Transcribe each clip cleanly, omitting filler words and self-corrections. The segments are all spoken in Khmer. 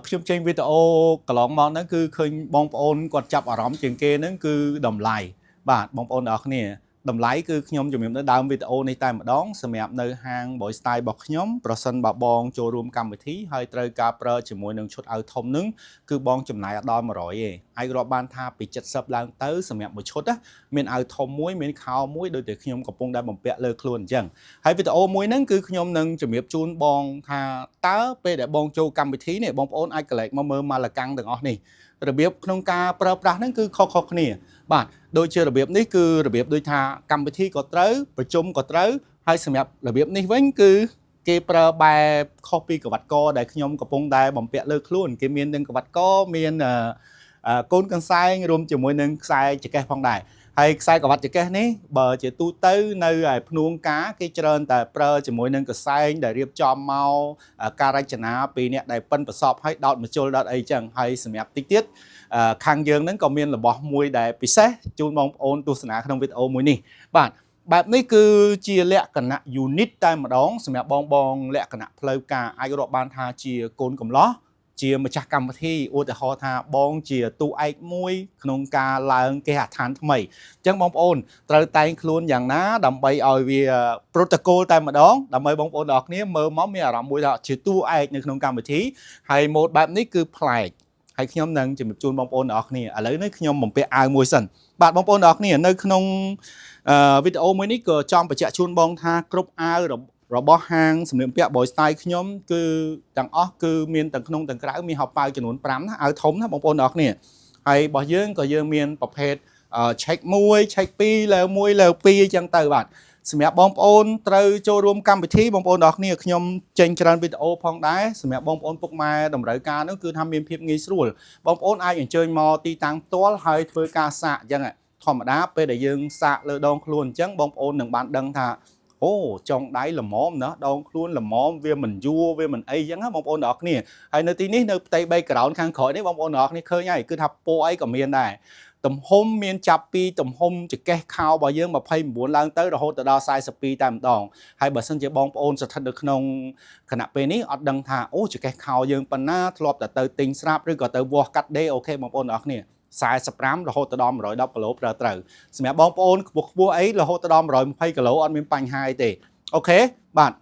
ខ្ញុំចេញវីដេអូកន្លងមកហ្នឹងគឺឃើញបងប្អូនគាត់ចាប់អារម្មណ៍ជាងគេហ្នឹងគឺតម្លៃបាទបងប្អូនទាំងអស់គ្នាតម្លៃគឺខ្ញុំជំរាបនៅដើមវីដេអូនេះតែម្ដងសម្រាប់នៅហាង Boy Style របស់ខ្ញុំប្រសិនបើបងចូលរួមកម្មវិធីហើយត្រូវការប្រើជាមួយនឹងឈុតអាវធំហ្នឹងគឺបងចំណាយអត់ដល់100ទេអាចរាប់បានថាពី70ឡើងទៅសម្រាប់មួយឈុតណាមានអាវធំមួយមានខោមួយដូចតែខ្ញុំកំពុងតែបំពាក់លើខ្លួនអញ្ចឹងហើយវីដេអូមួយហ្នឹងគឺខ្ញុំនឹងជំរាបជូនបងថាតើពេលដែលបងចូលកម្មវិធីនេះបងប្អូនអាចកលេចមកមើលម៉ាឡាកាំងទាំងអស់នេះរបៀបក្នុងការប្រើប្រាស់ហ្នឹងគឺខុសៗគ្នាបាទដូចជារបៀបនេះគឺរបៀបដូចថាកម្មវិធីក៏ត្រូវប្រជុំក៏ត្រូវហើយសម្រាប់របៀបនេះវិញគឺគេប្រើបែបខុសពីក្រវ៉ាត់កដែលខ្ញុំកំពុងតែបំពាក់លើខ្លួនគេមានទាំងក្រវ៉ាត់កមានកូនកន្សែងរួមជាមួយនឹងខ្សែចង្កេះផងដែរហើយខ្សែក្រវ៉ាត់ចង្កេះនេះបើជាទូទៅនៅឯភ្នួងការគេច្រើនតែប្រើជាមួយនឹងកន្សែងដែលរៀបចំមកការរចនាពីអ្នកដែលប៉ិនប្រសពឲ្យដោតមជុលដោតអីចឹងហើយសម្រាប់តិចទៀតខាងយើងហ្នឹងក៏មានរបស់មួយដែលពិសេសជូនបងប្អូនទស្សនាក្នុងវីដេអូមួយនេះបាទបែបនេះគឺជាលក្ខណៈ unit តែម្ដងសម្រាប់បងលក្ខណៈផ្លូវការអាចរាប់បានថាជាកូនកំឡោះជាម្ចាស់កម្មវិធីឧទាហរណ៍ថាបងជាតួឯកមួយក្នុងការឡើងគេហដ្ឋានថ្មីអញ្ចឹងបងប្អូនត្រូវតែងខ្លួនយ៉ាងណាដើម្បីឲ្យវា protocol តែម្ដងដើម្បីបងប្អូនទាំងអស់គ្នាមើលមកមានអារម្មណ៍មួយថាជាតួឯកនៅក្នុងកម្មវិធីហើយ mode បែបនេះគឺប្លែកហើយខ្ញុំនឹងជំរាបជូនបងប្អូនទាំងអស់គ្នាឥឡូវនេះខ្ញុំបំពាក់អាវមួយសិនបាទបងប្អូនទាំងអស់គ្នានៅក្នុងវីដេអូមួយនេះក៏ចង់បញ្ជាក់ជូនបងថាគ្រប់អាវរបស់ហាងសម្លៀកបំពាក់ Boy Style ខ្ញុំគឺទាំងអស់គឺមានទាំងក្នុងទាំងក្រៅមានហោប៉ៅចំនួន5ណាអាវធំណាបងប្អូនទាំងអស់គ្នាហើយរបស់យើងក៏យើងមានប្រភេទ check 1 check 2លើ1លើ2អញ្ចឹងទៅបាទសម្រាប់បងប្អូនត្រូវចូលរួមកម្មវិធីបងប្អូនទាំងអស់គ្នាខ្ញុំចេញច្រើនវីដេអូផងដែរសម្រាប់បងប្អូនពុកម៉ែតម្រូវការនោះគឺថាមានភាពងាយស្រួលបងប្អូនអាចអញ្ជើញមកទីតាំងផ្ទាល់ហើយធ្វើការសាកអញ្ចឹងធម្មតាពេលដែលយើងសាកលើដងខ្លួនអញ្ចឹងបងប្អូននឹងបានដឹងថាអូចុងដៃល្មមណាដងខ្លួនល្មមវាមិនយួរវាមិនអីចឹងណាបងប្អូនទាំងអស់គ្នាហើយនៅទីនេះនៅផ្ទៃ background ខាងក្រោយនេះបងប្អូនទាំងអស់គ្នាឃើញហើយគឺថាពណ៌អីក៏មានដែរទំហំមានចាប់ពីទំហំចង្កេះខោរបស់យើង29ឡើងទៅរហូតដល់42តែម្ដងហើយបើសិនជាបងប្អូនស្ថិតនៅក្នុងគណៈពេលនេះអត់ដឹងថាអូចង្កេះខោយើងប៉ុណ្ណាធ្លាប់តែទៅទិញស្រាប់ឬក៏ទៅវាស់កាត់ដេរអូខេបងប្អូនទាំងអស់គ្នា45រហូតដល់110គីឡូប្រើត្រូវសម្រាប់បងប្អូនខ្ពស់អីរហូតដល់120គីឡូអត់មានបញ្ហាអីទេអូខេបាទ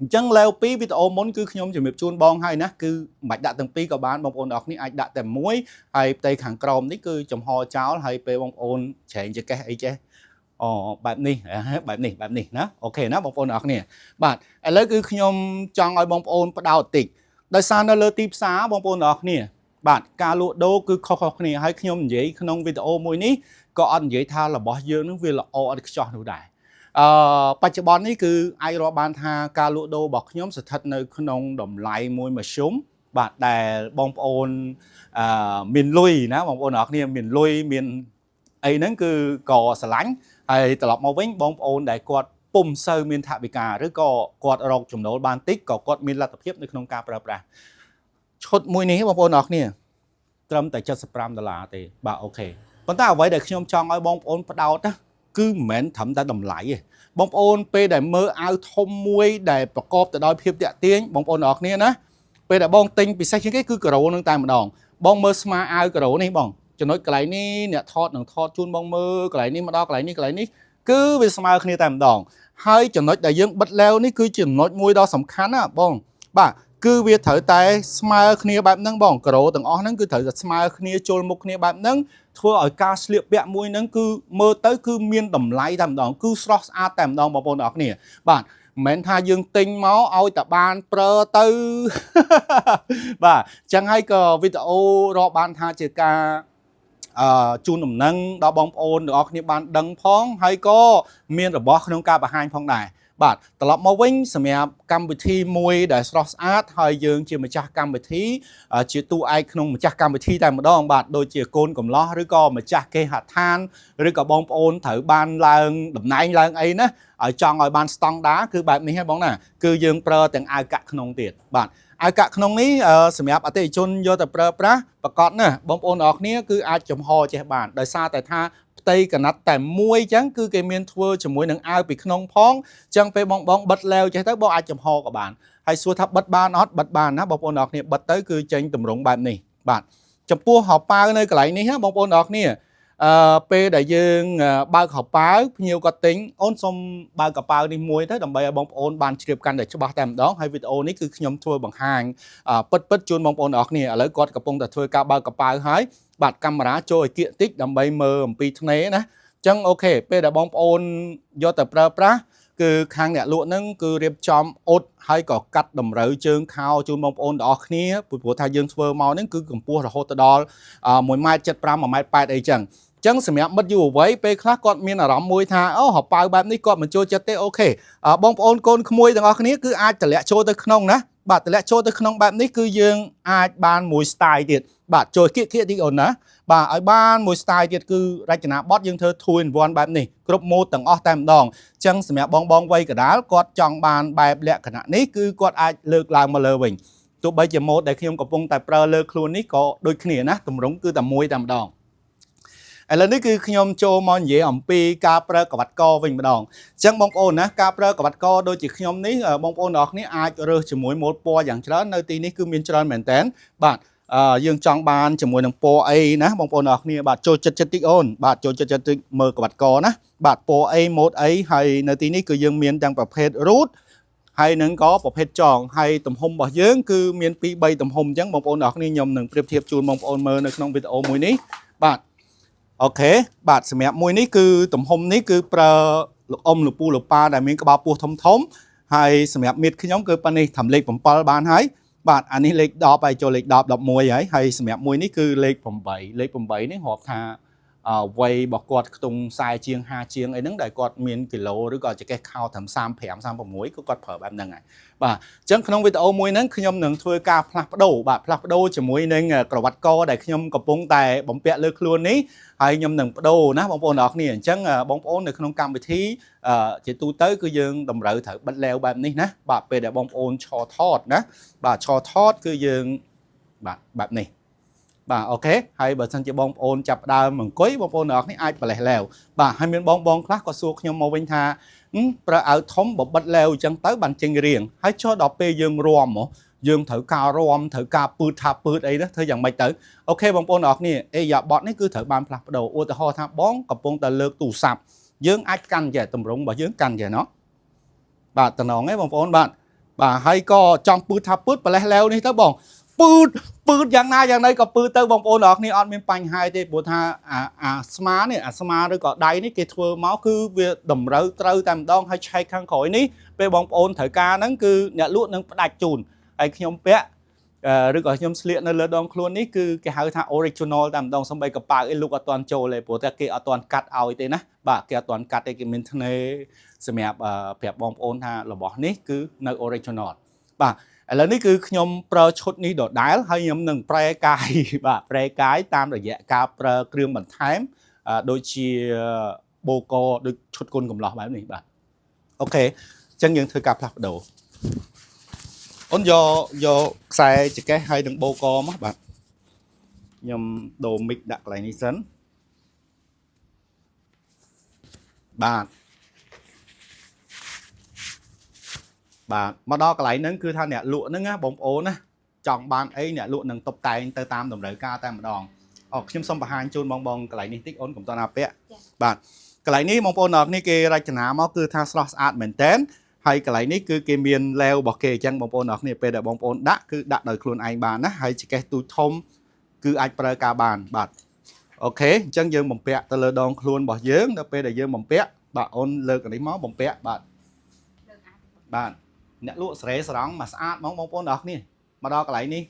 អញ្ចឹងលេវពីវីដេអូមុនគឺខ្ញុំជំរាបជូនបងហើយណាគឺមិនបាច់ដាក់ទាំងពីរក៏បានបងប្អូនទាំងអស់គ្នាអាចដាក់តែមួយហើយផ្ទៃខាងក្រោមនេះគឺចំហចោលហើយពេលបងប្អូនច្រែងចង្កេះអីចេះអូបែបនេះណាអូខេណាបងប្អូនទាំងអស់គ្នាបាទឥឡូវគឺខ្ញុំចង់ឲ្យបងប្អូនផ្ដោតតិចដោយសារនៅលើទីផ្សារបងប្អូនទាំងអស់គ្នាបាទការលក់ដូរគឺខុសៗគ្នាហើយខ្ញុំនិយាយក្នុងវីដេអូមួយនេះក៏អត់និយាយថារបស់យើងនឹងវាល្អឥតខ្ចោះនោះដែរបច្ចុប្បន្ននេះគឺអាចរាប់បានថាការលក់ដូររបស់ខ្ញុំស្ថិតនៅក្នុងតម្លៃមួយមធ្យមបាទដែលបងប្អូនមានលុយណាបងប្អូនទាំងអស់គ្នាមានលុយមានអីហ្នឹងគឺក៏ស្រឡាញ់ហើយត្រឡប់មកវិញបងប្អូនដែលគាត់ពុំសូវមានថវិកាឬក៏គាត់រកចំណូលបានតិចក៏គាត់មានលទ្ធភាពនៅក្នុងការប្រើប្រាស់ឈុតមួយនេះបងប្អូនទាំងអស់គ្នាត្រឹមតែ$75ទេបាទអូខេប៉ុន្តែអ្វីដែលខ្ញុំចង់ឲ្យបងប្អូនផ្ដោតណាគឺមិនមែនត្រឹមតែតម្លៃទេបងប្អូនពេលដែលមើលអាវធំមួយដែលប្រកបទៅដោយភាពតាក់ទាញបងប្អូនទាំងអស់គ្នាណាពេលដែលបងទិញពិសេសជាងគេគឺការ៉ូនឹងតែម្ដងបងមើលស្មាអាវការ៉ូនេះបងចំណុចកន្លែងនេះអ្នកថតនឹងថតជូនបងមើលកន្លែងនេះមកដល់កន្លែងនេះគឺវាស្មើគ្នាតែម្ដងហើយចំណុចដែលយើងបិទឡេវនេះគឺចំណុចមួយដ៏សំខាន់ណាបងបាទគឺវាត្រូវតែស្មើគ្នាបែបហ្នឹងបងការ៉ូទាំងអស់ហ្នឹងគឺត្រូវតែស្មើគ្នាជុលមុខគ្នាបែបហ្នឹងធ្វើឲ្យការស្លៀកពាក់មួយហ្នឹងគឺមើលទៅគឺមានតម្លៃតែម្ដងគឺស្រស់ស្អាតតែម្ដងបងប្អូនទាំងអស់គ្នាបាទមិនមែនថាយើងទិញមកឲ្យតែបានប្រើទៅបាទអញ្ចឹងហើយក៏វីដេអូរាប់បានថាជាការជូនដំណឹងដល់បងប្អូនទាំងអស់គ្នាបានដឹងផងហើយក៏មានរបស់ក្នុងការបង្ហាញផងដែរបាទត្រឡប់មកវិញសម្រាប់កម្មវិធីមួយដែលស្រស់ស្អាតហើយយើងជាម្ចាស់កម្មវិធីជាតួឯកក្នុងម្ចាស់កម្មវិធីតែម្ដងបាទដូចជាកូនកំឡោះឬក៏ម្ចាស់គេហដ្ឋានឬក៏បងប្អូនត្រូវបានឡើងតំណែងឡើងអីណាឲ្យចង់ឲ្យបានស្តង់ដារគឺបែបនេះហ៎បងណាគឺយើងប្រើទាំងអាវកាក់ក្នុងទៀតបាទអាវកាក់ក្នុងនេះសម្រាប់អតិថិជនយកទៅប្រើប្រាស់ប្រកបណាបងប្អូនទាំងអស់គ្នាគឺអាចចំហចេះបានដោយសារតែថាផ្ទៃកណាត់តែមួយអញ្ចឹងគឺគេមានធ្វើជាមួយនឹងអាវពីក្នុងផងអញ្ចឹងពេលបងបិទឡេវចេះទៅបងអាចចំហក៏បាន hay xua thắp bật ban á bông ôn ọt nè bật tới cứ tranh tùm rụng bạn này bạn chấm pua họp ba nơi cái lại ní á bông ôn ọt nè pe đại dương ba họp ba nhiều có tính ôn xong ba cặp ba đi muối thế đồng bày bông ôn ban chụp căn để cho ba tầm đó hay video ní cứ nhom thua bằng hàng bật chun bông ôn ọt nè lấy cọt cặp bông để thua cả ba cặp ba hái bạt camera trôi kiện tích đồng bày mờ pi thế nè chẳng ok pe đại bông ôn do tập ra cứ khang nè lụa nâng cứ riệp chom ốt hay có cắt đầm rơi chương khao chun bông ôn đó khía của thay dương phơ màu nâng cứ cầm pua là hot đo mỗi mai chất pram mà mai pai đây chẳng chẳng xem mất dù với pe khác con miên là rắm môi tha học bao bạn đi con mình chơi chất tê ok bông ôn con môi đó khía cứ ai tự lẽ chơi tới không nè bạn tự lẽ chơi tới không bạn đi cứ dương ai ban mùi style tiệt bạn chơi kia đi ổn nè bà ở ban mùi style tiệt cứ ra chả bót dương thơ thui vòn bạn này group mô tầng ở tam đòn chẳng xem bong vây cả đá quạt trong bàn bài lẹ khả năng ní cứ quạt ai lược làm mà lơ bình tụi bây giờ một để khi ông có bông tài pro lơ luôn ní có đôi khi nè tụm rúng cứ tầm môi tầm đòn lầnนี้คือขยมโจมอนเย่อมปีกาเปรกับบัดกอวิ่งมาดองจังบองโอนนะกาเปรกับบัดกอโดยจิขยมนี้บองโอนออกนี้อาจจะเรือจมวยหมดปออย่างเช่นในตีนี้คือมีเจริญเหมือนแตนบาดยังจองบานจมวยหนังปอไอนะบองโอนออกนี้บาดโจจัดติโอนบาดโจจัดติเมื่อกับบัดกอนะบาดปอไอหมดไอให้ในตีนี้คือยังมีดังประเภทรูทให้หนึ่งก็ประเภทจองให้ตุ่มหมบ่เยอะคือมีปีใบตุ่มหมจังบองโอนออกนี้ยมหนึ่งเปรียบเทียบจูนบองโอนเมื่อในขนมวิดีโอมวยนี้บาดโอเคบาดสมัยมวยนี้คือตุ่มหมนี้คือปลาอมหรือปูหรือปลาแต่มีกระบาปูทมให้สมัยมิดขึ้นย้อมคือปลานี้ทำเล็กผมปลาบานให้บาดอันนี้เล็กดอไปโจเล็กดอบมวยให้สมัยมวยนี้คือเล็กผมใบนี่หอบทาวัยบอกกอดตรงทรายเชียง5เชียงไอ้นั่งได้กอดเมียนกิโลหรือก็จะแก้ข้าวทำ3แผง3ผมมวยก็กอดเผอแบบนั้นไงบ่าจังขนมวิดีโอมวยนั้นขยมหนึ่งถ้วยกาพลักโดบ่าพลักโดจะมวยหนึ่งกระวัดกอได้ขยมกระปงแต่บ่มเปะเลือกล้วนนี้ให้ยมหนึ่งโดนะบองโอนออกนี่จังบองโอนในขนมกรรมวิธีจะตูเต้คือยังดำเรือถือบัดแล้วแบบนี้นะบ่าเป็นแต่บองโอนชอทอดนะบ่าชอทอดคือยังแบบนี้บ่าโอเคให้เบอร์สันจะบองโอนจับดาวเหมือนก้อยบองโอนออกนี่ไอ้ไปแล้วบ่าให้มีบองคลาสก็สู้ขยมมาวินทาประเอาทมบบบัดแล้วจังเต้บันจิงเรียงให้ชอดอกเปยังรวมหมอยังถือการวมถือกาปืดทาปืดไอ้นะเธออย่างไม่เต๋อโอเคบองโอนออกนี่อย่าบอดนี่คือถือบานพลักโดโอแต่หอทาบ้องกับปงแต่เลิกตู่สับยังไอ้กันใหญ่ตำรงบ่ยังกันใหญ่เนาะบ่าตะนองไอ้บองโอนบ่าให้ก็จองปืดทาปืดไปแล้วนี่เธอบอกปืดอย่างไรก็ปืดเตอร์บองโอนออกนี่ออนมีปัญหาที่ปวดทาสมาเนี่ยสมาหรือก็ได้นี่เกี่ยวม้าคือเวียดมเรือเตอร์ตามดองให้ใช้ข้างข่อยนี้ไปบองโอนถือกานั่นคือเนี่ยลุ่นนั่งดักจูนไอ้ขยมเป๊ะหรือก็ขยมเสลียนในเรือดองครัวนี้คือแกหาทางออริจินอลตามดองสมัยกับปากไอ้ลูกอัตอนโจเลยปวดแต่แกอัตอนกัดเอาไอ้เต้นะบ่าแกอัตอนกัดไอ้กิมินทเนสมัยแบบบองโอนทาเราบอกนี่คือในออริจินอลบ่าแล้วนี่คือขยมเปรชุดนี้โดดได้ให้ยมหนึ่งแปรกายบ่าแปรกายตามระยะกาเปรเครื่องบรรทัยโดยชีโบโกโดยชุดกุลกับหลอกแบบนี้บ่าโอเคจังยังเธอกาพลักโดôn do xài chỉ cái hai đường bô co mất bạn nhầm đồ mịch đặt lại ní sấn bạn mà đó cái lại nâng cứ tha nè lụa nâng á bóng ố nè chọn bạn ấy nè lụa nâng tập tay tơ tam đồng đời ca tam đòn nhưng xong bà hai chôn bong cái lại ní tích ôn cũng toàn áp bạn cái lại ní bong ôn nọ ní kia ra chả mà cứ tha slot art mình tên hay cái lại ní cứ cái miền leo bọc kề chân bong ôn nọ ní pe để bong ôn đã cứ đặt đời luôn anh bàn á hay chỉ cái túi thôm cứ anh pre ca bàn bạn ok chân dương bong pe tơ lơ đòn luôn bỏ dướng đó pe để dương bong pe bạn ôn lơ cái đấy máu bong pe bạn nè lụa sấy sóng mà sát bong ôn nọ ní mà đó cái lại ní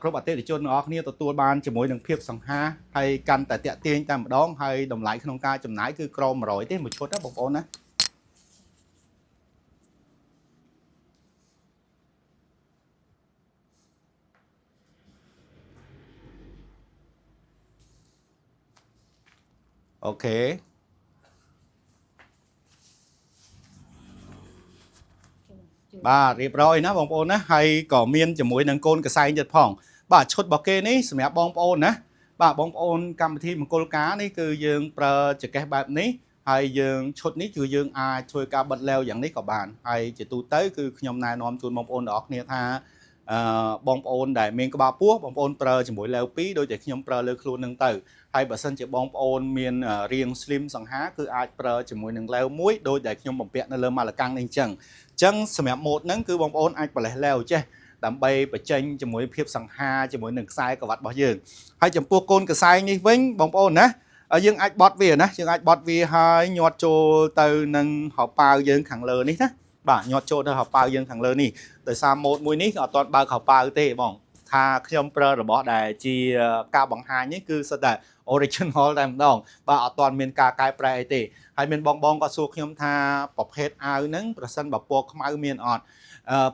ครบอัตเตอร์ที่ชนออกเนี่ยตัวบานจะมวยหนึ่งเพียบสังหาให้กันแต่เตะเตียงตามดองให้ดมไหลขนมกาจำหน่ายคือกรอมร้อยเต้หมดชดนะบอกโอนนะโอเคบ่าเรียบร้อยนะบองโอนนะให้ก่อเมียนจะมวยหนึ่งโกนกระไซจัดผ่องบ่าชดบอกเกนี้สมัยบองโอนนะบ่าบองโอนกรรมที่มันโกลกานี่คือยังเปรจะแก้แบบนี้ ហើយយើងឈុតនេះគឺយើងអាចធ្វើការបិទឡេវយ៉ាងនេះក៏បានហើយជាទូទៅគឺខ្ញុំណែនាំជូនបងប្អូនទាំងអស់គ្នាថាបងប្អូនដែលមានក្បាលពោះបងប្អូនប្រើជាមួយឡេវ2ដូចតែខ្ញុំប្រើលើខ្លួននឹងទៅហើយបើសិនជាបងប្អូនមានរាង slim សង្ហាគឺអាចប្រើជាមួយនឹងឡេវ1ដូចដែលខ្ញុំបំពាក់នៅលើម៉ាឡាកាំងនេះអញ្ចឹងសម្រាប់ម៉ូតហ្នឹងគឺបងប្អូនអាចបលេះឡេវចេះដើម្បីបញ្ចេញជាមួយភាពសង្ហាជាមួយនឹងខ្សែក្រវ៉ាត់របស់យើងហើយចំពោះកូនកសែងនេះវិញបងប្អូនណាយើងអាចបត់វាណាយើងអាចបត់វាហើយញាត់ចូលទៅនឹងហោប៉ៅយើងខាងលើនេះណាបាទញាត់ចូលទៅហោប៉ៅយើងខាងលើនេះដោយសារម៉ូតមួយនេះអត់ទាន់បើកហោប៉ៅទេបងថាខ្ញុំប្រើរបស់ដែលជាការបង្ហាញនេះគឺសិតតែ original តែម្ដងបាទអត់ទាន់មានការកែប្រែអីទេហើយមានបងក៏សួរខ្ញុំថាប្រភេទអាវហ្នឹងប្រសិនបើពណ៌ខ្មៅមានអត់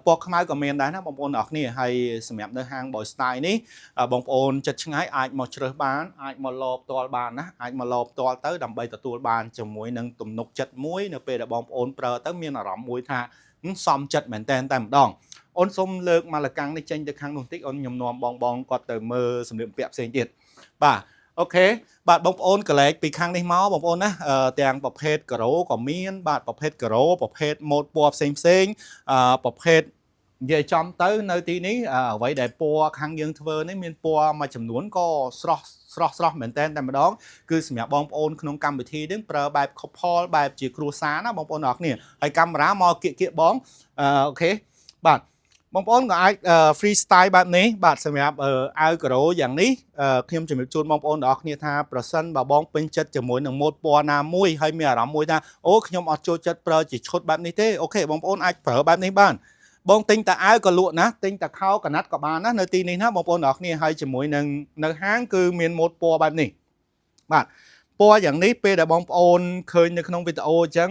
ពណ៌ខ្មៅក៏មានដែរណាបងប្អូនទាំងអស់គ្នាហើយសម្រាប់នៅហាង Boy Style នេះបងប្អូនចិត្តឆ្ងាយអាចមកជ្រើសបានអាចមកលបផ្ទាល់បានណាអាចមកលបផ្ទាល់ទៅដើម្បីទទួលបានជាមួយនឹងទំនុកចិត្តមួយនៅពេលដែលបងប្អូនប្រើទៅមានអារម្មណ៍មួយថាសមចិត្តមែនតែម្ដងអូនសូមលើកម៉ាឡាកាំងនេះចេញទៅខាងនោះបន្តិចអូនខ្ញុំនាំបងគាត់ទៅមើលសម្លៀកបំពាក់ផ្សេងទៀតបាទអូខេបាទបងប្អូនកលែកពីខាងនេះមកបងប្អូនណាទាំងប្រភេទការ៉ូក៏មានបាទប្រភេទការ៉ូប្រភេទម៉ូតពណ៌ផ្សេងប្រភេទនិយាយចំទៅនៅទីនេះអ្វីដែលពណ៌ខាងយើងធ្វើនេះមានពណ៌មួយចំនួនក៏ស្រស់មែនតែម្ដងគឺសម្រាប់បងប្អូនក្នុងកម្មវិធីនេះប្រើបែប couple បែបជាគ្រួសារណាបងប្អូនអរគ្នាហើយកាមេរ៉ាមកគៀកបងអូខេបាទបងប្អូនក៏អាច free style បែបនេះបាទសម្រាប់អាវការ៉ូយ៉ាងនេះខ្ញុំជំរាបជូនបងប្អូនទាំងអស់គ្នាថាប្រសិនបើបងពេញចិត្តជាមួយនឹងម៉ូតពណ៌ណាមួយហើយមានអារម្មណ៍មួយថាអូខ្ញុំអត់ចូលចិត្តប្រើជាឈុតបែបនេះទេអូខេបងប្អូនអាចប្រើបែបនេះបានបងទិញតែអាវក៏លក់ណាទិញតែខោកណាត់ក៏បានណានៅទីនេះណាបងប្អូនទាំងអស់គ្នាហើយជាមួយនឹងនៅហាងគឺមានម៉ូតពណ៌បែបនេះបាទពណ៌យ៉ាងនេះពេលដែលបងប្អូនឃើញនៅក្នុងវីដេអូអញ្ចឹង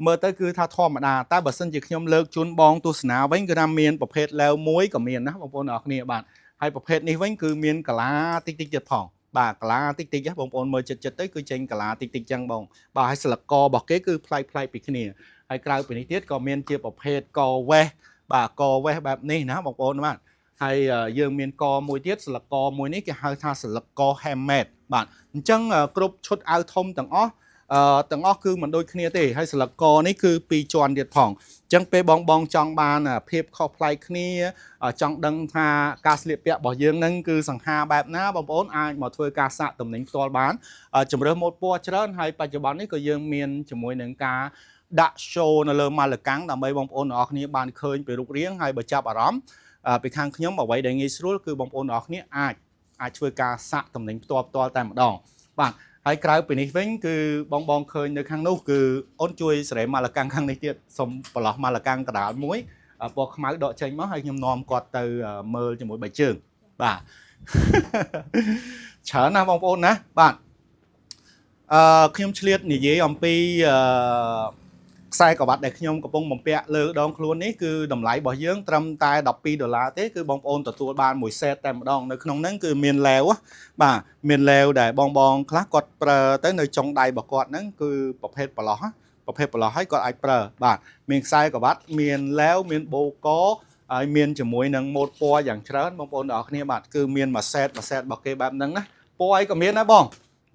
មើលទៅគឺថាធម្មតាតែបើសិនជាខ្ញុំលើកជូនបងទស្សនាវិញគឺថាមានប្រភេទឡេវមួយក៏មានណាបងប្អូនទាំងអស់គ្នាបាទហើយប្រភេទនេះវិញគឺមានកាឡាតិចទៀតផងបាទកាឡាតិចបងប្អូនមើលចិត្តទៅគឺចេញកាឡាតិចចឹងបងបាទហើយស្លឹកករបស់គេគឺប្លែកពីគ្នាហើយក្រៅពីនេះទៀតក៏មានជាប្រភេទកវេសបាទកវេសបែបនេះណាបងប្អូនបាទហើយយើងមានកមួយទៀតស្លឹកកមួយនេះគេហៅថាស្លឹកក handmade បាទអញ្ចឹងគ្រប់ឈុតអាវធំទាំងអស់គឺមិនដូចគ្នាទេហើយស្លឹកកនេះគឺ2ជាន់ទៀតផងអញ្ចឹងពេលបងចង់បានភាពខុសប្លែកគ្នាចង់ដឹងថាការស្លៀកពាក់របស់យើងហ្នឹងគឺសង្ហាបែបណាបងប្អូនអាចមកធ្វើការសាកតំណែងផ្ទាល់បានជំរើសម៉ូតពណ៌ច្រើនហើយបច្ចុប្បន្ននេះក៏យើងមានជាមួយនឹងការដាក់ show នៅលើម៉ាឡាកាំងដើម្បីបងប្អូនទាំងអស់គ្នាបានឃើញពីរូបរាងហើយបើចាប់អារម្មណ៍ពីខាងខ្ញុំអ្វីដែលងាយស្រួលគឺបងប្អូនទាំងអស់គ្នាអាចធ្វើការសាកតំណែងផ្ទាល់តែម្ដងបាទហើយក្រៅពីនេះវិញគឺបងឃើញនៅខាងនោះគឺអូនជួយសេរីម៉ាឡាកាំងខាងនេះទៀតសុំប្រឡោះម៉ាឡាកាំងកដាលមួយពណ៌ខ្មៅដកចេញមកហើយខ្ញុំនាំគាត់ទៅមើលជាមួយ3ជើងបាទច្រើនណាស់បងប្អូនណាបាទខ្ញុំឆ្លៀតនិយាយអំពីខ្សែក្រវ៉ាត់ដែលខ្ញុំកំពុងបំពាក់លើដងខ្លួននេះគឺតម្លៃរបស់យើងត្រឹមតែ$12ទេគឺបងប្អូនទទួលបានមួយសេតតែម្ដងនៅក្នុងហ្នឹងគឺមានឡេវបាទមានឡេវដែលបងខ្លះគាត់ប្រើទៅនៅចុងដៃរបស់គាត់ហ្នឹងគឺប្រភេទប្រឡោះហើយគាត់អាចប្រើបាទមានខ្សែក្រវ៉ាត់មានឡេវមានបូកហើយមានជាមួយនឹងម៉ូតពណ៌យ៉ាងច្រើនបងប្អូនទាំងអស់គ្នាបាទគឺមានមួយសេតរបស់គេបែបហ្នឹងណាពណ៌អីក៏មានដែរបង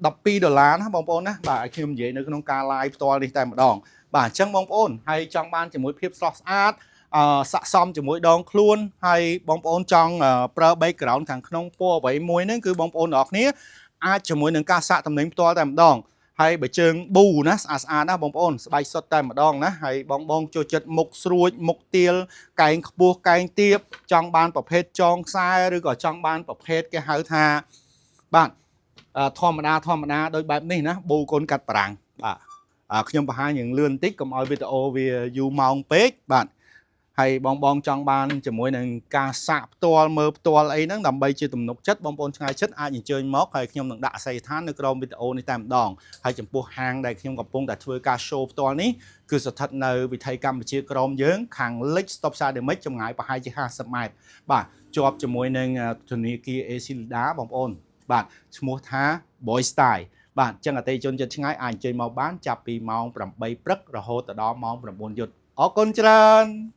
$12ណាបងប្អូនណាបាទឲ្យខ្ញុំនិយាយនៅក្នុងការ live ផ្ទាល់នេះតែម្ដងបាទអញ្ចឹងបងប្អូនហើយចង់បានជាមួយភាពស្រស់ស្អាតស័ក្តិសមជាមួយដងខ្លួនហើយបងប្អូនចង់ប្រើ background ខាងក្នុងពណ៌អ្វីមួយហ្នឹងគឺបងប្អូនទាំងអស់គ្នាអាចជាមួយនឹងការសាកតំណែងផ្ទាល់តែម្ដងហើយបើជើងប៊ូណាស្អាតណាបងប្អូនស្បែកសុទ្ធតែម្ដងណាហើយបងចូលចិត្តមុខស្រួចមុខទាលកែងខ្ពស់កែងទាបចង់បានប្រភេទចងខ្សែឬក៏ចង់បានប្រភេទគេហៅថាបាទធម្មតាដោយបែបនេះណាប៊ូកូនកាត់ប្រាំងបាទខ្ញុំបង្ហាញយ៉ាងលឿនបន្តិចកុំឲ្យវីដេអូវាយូរម៉ោងពេកបាទហើយបងចង់បានជាមួយនឹងការសាកផ្ទាល់មើលផ្ទាល់អីហ្នឹងដើម្បីជាទំនុកចិត្តបងប្អូនឆ្ងាយចិត្តអាចអញ្ជើញមកហើយខ្ញុំនឹងដាក់អាសយដ្ឋាននៅក្រោមវីដេអូនេះតែម្ដងហើយចំពោះហាងដែលខ្ញុំកំពុងតែធ្វើការ show ផ្ទាល់នេះគឺស្ថិតនៅវិថីកម្ពុជាក្រមយើងខាងលិច stop Sademic ចម្ងាយប្រហែលជា50ម៉ែត្របាទជាប់ជាមួយនឹងធនាគារ Acilida បងប្អូនបាទឈ្មោះថា Boy Style បាទអញ្ចឹងអតិថិជនចិត្តឆ្ងាយអាចអញ្ជើញមកបានចាប់ពីម៉ោង8ព្រឹករហូតដល់ម៉ោង9យប់អរគុណច្រើន